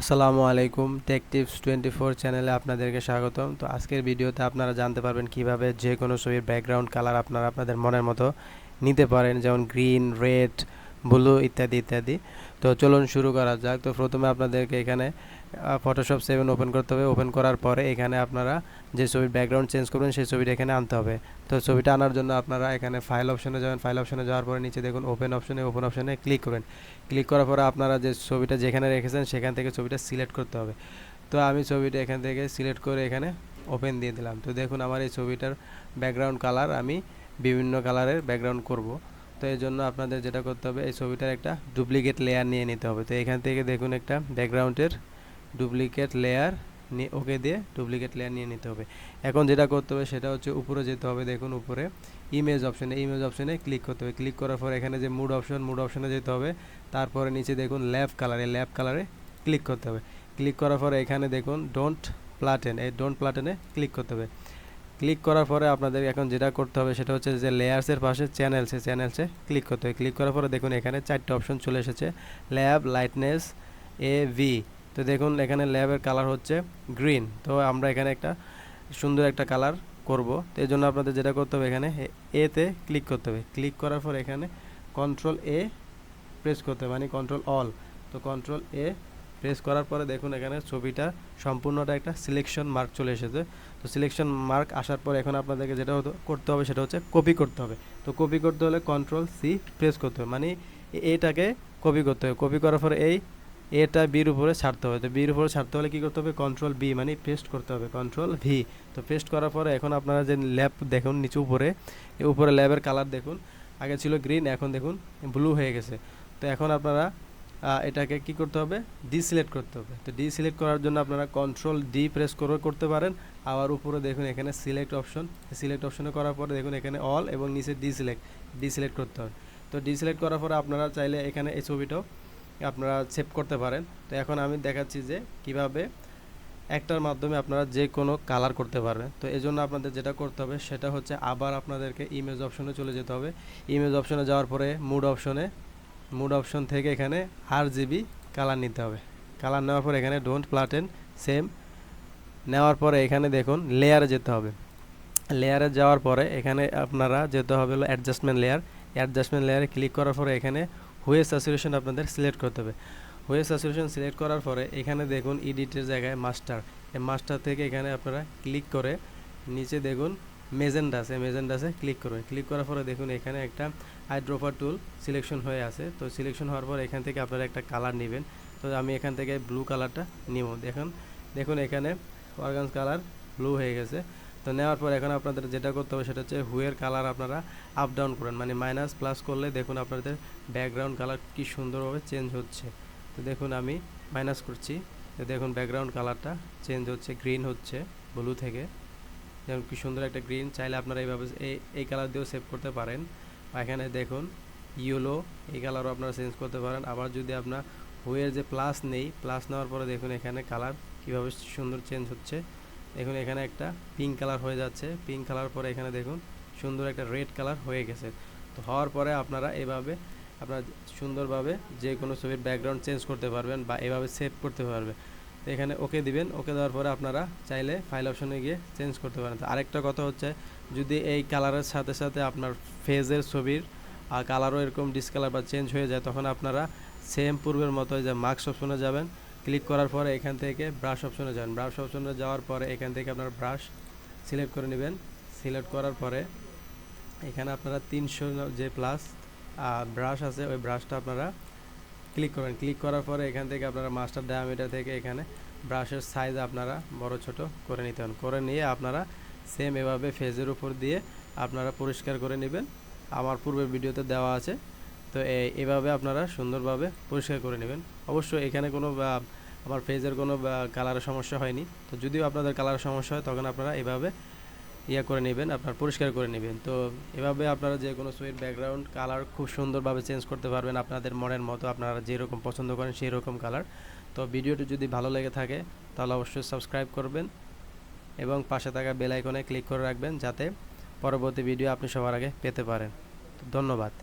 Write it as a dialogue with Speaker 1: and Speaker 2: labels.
Speaker 1: আসসালামু আলাইকুম, take tips 24 চ্যানেলে আপনাদেরকে স্বাগতম। তো আজকের ভিডিওতে আপনারা জানতে পারবেন কিভাবে যে কোনো ছবির ব্যাকগ্রাউন্ড কালার আপনারা আপনাদের মনের মতো নিতে পারেন, যেমন গ্রিন, রেড, ব্লু ইত্যাদি ইত্যাদি। তো চলুন শুরু করা যাক। তো প্রথমে আপনাদেরকে এখানে ফটোশপ 7 ওপেন করতে হবে। ওপেন করার পরে এখানে আপনারা যে ছবির ব্যাকগ্রাউন্ড চেঞ্জ করবেন সেই ছবিটা এখানে আনতে হবে। তো ছবিটা আনার জন্য আপনারা এখানে ফাইল অপশনে যাবেন। ফাইল অপশনে যাওয়ার পরে নিচে দেখুন ওপেন অপশনে ক্লিক করবেন। ক্লিক করার পরে আপনারা যে ছবিটা যেখানে রেখেছেন সেখান থেকে ছবিটা সিলেক্ট করতে হবে। তো আমি ছবিটা এখান থেকে সিলেক্ট করে এখানে ওপেন দিয়ে দিলাম। তো দেখুন আমার এই ছবিটার ব্যাকগ্রাউন্ড কালার আমি বিভিন্ন কালারের ব্যাকগ্রাউন্ড করব। তো এই জন্য আপনাদের যেটা করতে হবে, এই ছবিটার একটা ডুপ্লিকেট লেয়ার নিয়ে নিতে হবে। তো এখান থেকে দেখুন একটা ব্যাকগ্রাউন্ডের ডুপ্লিকেট লেয়ার নিয়ে ওকে দিয়ে ডুপ্লিকেট লেয়ার নিয়ে নিতে হবে। এখন যেটা করতে হবে সেটা হচ্ছে উপরে যেতে হবে। দেখুন উপরে ইমেজ অপশনে ক্লিক করতে হবে। ক্লিক করার পর এখানে যে মুড অপশনে যেতে হবে। তারপরে নিচে দেখুন ল্যাব কালারে ক্লিক করতে হবে। ক্লিক করার পরে এখানে দেখুন ডোন্ট প্লাটেন, এই ডোন্ট প্লাটেনে ক্লিক করতে হবে। ক্লিক করার পরে আপনাদের এখন যেটা করতে হবে সেটা হচ্ছে যে লেয়ার্সের পাশে চ্যানেলসে ক্লিক করতে হবে। ক্লিক করার পরে দেখুন এখানে 4টা অপশন চলে এসেছে, ল্যাব, লাইটনেস, এভি। তো দেখুন এখানে ল্যাবের কালার হচ্ছে গ্রিন। তো আমরা এখানে একটা সুন্দর একটা কালার করব। তো এই জন্য আপনাদের যেটা করতে হবে এখানে এতে ক্লিক করতে হবে। ক্লিক করার পর এখানে কন্ট্রোল এ প্রেস করতে হবে, মানে কন্ট্রোল অল। তো কন্ট্রোল এ প্রেস করার পরে দেখুন এখানে ছবিটা সম্পূর্ণটা একটা সিলেকশন মার্ক চলে এসেছে। তো সিলেকশন মার্ক আসার পর এখন আপনাদেরকে যেটা করতে হবে সেটা হচ্ছে কপি করতে হবে। তো কপি করতে হলে কন্ট্রোল সি প্রেস করতে হবে, মানে এটাকে কপি করতে হবে। কপি করার পরে এই এটা বির উপরে ছাড়তে হবে। তো বির উপরে ছাড়তে হলে কী করতে হবে, কন্ট্রোল বি, মানে পেস্ট করতে হবে, কন্ট্রোল ভি। তো পেস্ট করার পরে এখন আপনারা যে ল্যাব দেখুন নিচে উপরে ল্যাবের কালার দেখুন, আগে ছিল গ্রিন, এখন দেখুন ব্লু হয়ে গেছে। তো এখন আপনারা এটাকে কি করতে হবে, ডিসিলেক্ট করতে হবে। তো ডিসিলেক্ট করার জন্য আপনারা কন্ট্রোল ডি প্রেস করে করতে পারেন। আবার উপরে দেখুন এখানে সিলেক্ট অপশনে করার পরে দেখুন এখানে অল এবং নিচে ডিসিলেক্ট করতে হবে। তো ডিসিলেক্ট করার পরে আপনারা চাইলে এখানে এই ছবিটাও আপনারা সেভ করতে পারেন। তো এখন আমি দেখাচ্ছি যে কিভাবে একটার মাধ্যমে আপনারা যে কোনো কালার করতে পারবেন। তো এই জন্য আপনাদের যেটা করতে হবে সেটা হচ্ছে আবার আপনাদেরকে ইমেজ অপশনে চলে যেতে হবে। ইমেজ অপশনে যাওয়ার পরে মুড অপশন থেকে এখানে RGB কালার নিতে হবে। কালার নেওয়ার পর এখানে ডোন্ট প্লাটেন সেম নেওয়ার পরে এখানে দেখুন লেয়ারে যেতে হবে। লেয়ারে যাওয়ার পরে এখানে আপনারা যেতে হবে হলো অ্যাডজাস্টমেন্ট লেয়ারে ক্লিক করার পরে এখানে হুয়ে স্যাচুরেশন আপনাদের সিলেক্ট করতে হবে। হুয়ে স্যাচুরেশন সিলেক্ট করার পরে এখানে দেখুন এডিটের জায়গায় মাস্টার থেকে এখানে আপনারা ক্লিক করে নিচে দেখুন মেজেন্ডাসে ক্লিক করবেন। ক্লিক করার পরে দেখুন এখানে একটা আইড্রপার টুল সিলেকশন হয়ে আছে। তো সিলেকশন হওয়ার পর এখান থেকে আপনারা একটা কালার নেবেন। তো আমি এখান থেকে ব্লু কালারটা নিব। দেখুন এখানে অর্গানস কালার ব্লু হয়ে গেছে। তো নেওয়ার পর এখন আপনাদের যেটা করতে হবে সেটা হচ্ছে হুয়ের কালার আপনারা আপ ডাউন করেন, মানে মাইনাস প্লাস করলে দেখুন আপনাদের ব্যাকগ্রাউন্ড কালার কি সুন্দরভাবে চেঞ্জ হচ্ছে। তো দেখুন আমি মাইনাস করছি, তো দেখুন ব্যাকগ্রাউন্ড কালারটা চেঞ্জ হচ্ছে, গ্রিন হচ্ছে ব্লু থেকে। যেমন কি সুন্দর একটা গ্রিন, চাইলে আপনারা এইভাবে এই কালার দিয়েও সেভ করতে পারেন। এখানে দেখুন ইয়েলো, এই কালারও আপনারা চেঞ্জ করতে পারেন। আবার যদি আপনার হুয়ের যে প্লাস নেওয়ার পরে দেখুন এখানে কালার কীভাবে সুন্দর চেঞ্জ হচ্ছে। দেখুন এখানে একটা পিঙ্ক কালার হয়ে যাচ্ছে, পিঙ্ক কালার পরে এখানে দেখুন সুন্দর একটা রেড কালার হয়ে গেছে। তো হওয়ার পরে আপনারা এভাবে আপনারা সুন্দরভাবে যে কোনো ছবির ব্যাকগ্রাউন্ড চেঞ্জ করতে পারবেন বা এভাবে সেভ করতে পারবেন। তো এখানে ওকে দিবেন। ওকে দেওয়ার পরে আপনারা চাইলে ফাইল অপশনে গিয়ে চেঞ্জ করতে পারেন। তো আরেকটা কথা হচ্ছে, যদি এই কালারের সাথে সাথে আপনার ফেজের ছবির কালারও এরকম ডিসকালার বা চেঞ্জ হয়ে যায়, তখন আপনারা সেম পূর্বের মতো যে মার্কস অপশনে যাবেন। ক্লিক করার পরে এখান থেকে ব্রাশ অপশনে যাবেন। ব্রাশ অপশনে যাওয়ার পরে এখান থেকে আপনারা ব্রাশ সিলেক্ট করে নেবেন। সিলেক্ট করার পরে এখানে আপনারা 300 যে প্লাস ব্রাশ আছে ওই ব্রাশটা আপনারা ক্লিক করবেন। ক্লিক করার পরে এখান থেকে আপনারা মাস্টার ডায়ামিটার থেকে এখানে ব্রাশের সাইজ আপনারা বড় ছোট করে নিতে হবে। করে নিয়ে আপনারা সেম এভাবে ফেজের উপর দিয়ে আপনারা পরিষ্কার করে নেবেন। আমার পূর্বের ভিডিওতে দেওয়া আছে। তো এইভাবে আপনারা সুন্দরভাবে পরিষ্কার করে নেবেন। অবশ্যই এখানে কোনো আমার ফেজের কোনো কালারের সমস্যা হয়নি। তো যদিও আপনাদের কালারের সমস্যা হয় তখন আপনারা এভাবে করে নেবেন, আপনার পরিষ্কার করে নেবেন। তো এভাবে আপনারা যে কোনো ছবির ব্যাকগ্রাউন্ড কালার খুব সুন্দরভাবে চেঞ্জ করতে পারবেন আপনাদের মনের মতো, আপনারা যেরকম পছন্দ করেন সেই রকম কালার। তো ভিডিওটি যদি ভালো লেগে থাকে তাহলে অবশ্যই সাবস্ক্রাইব করবেন এবং পাশে থাকা বেল আইকনে ক্লিক করে রাখবেন, যাতে পরবর্তী ভিডিও আপনি সবার আগে পেতে পারেন। ধন্যবাদ।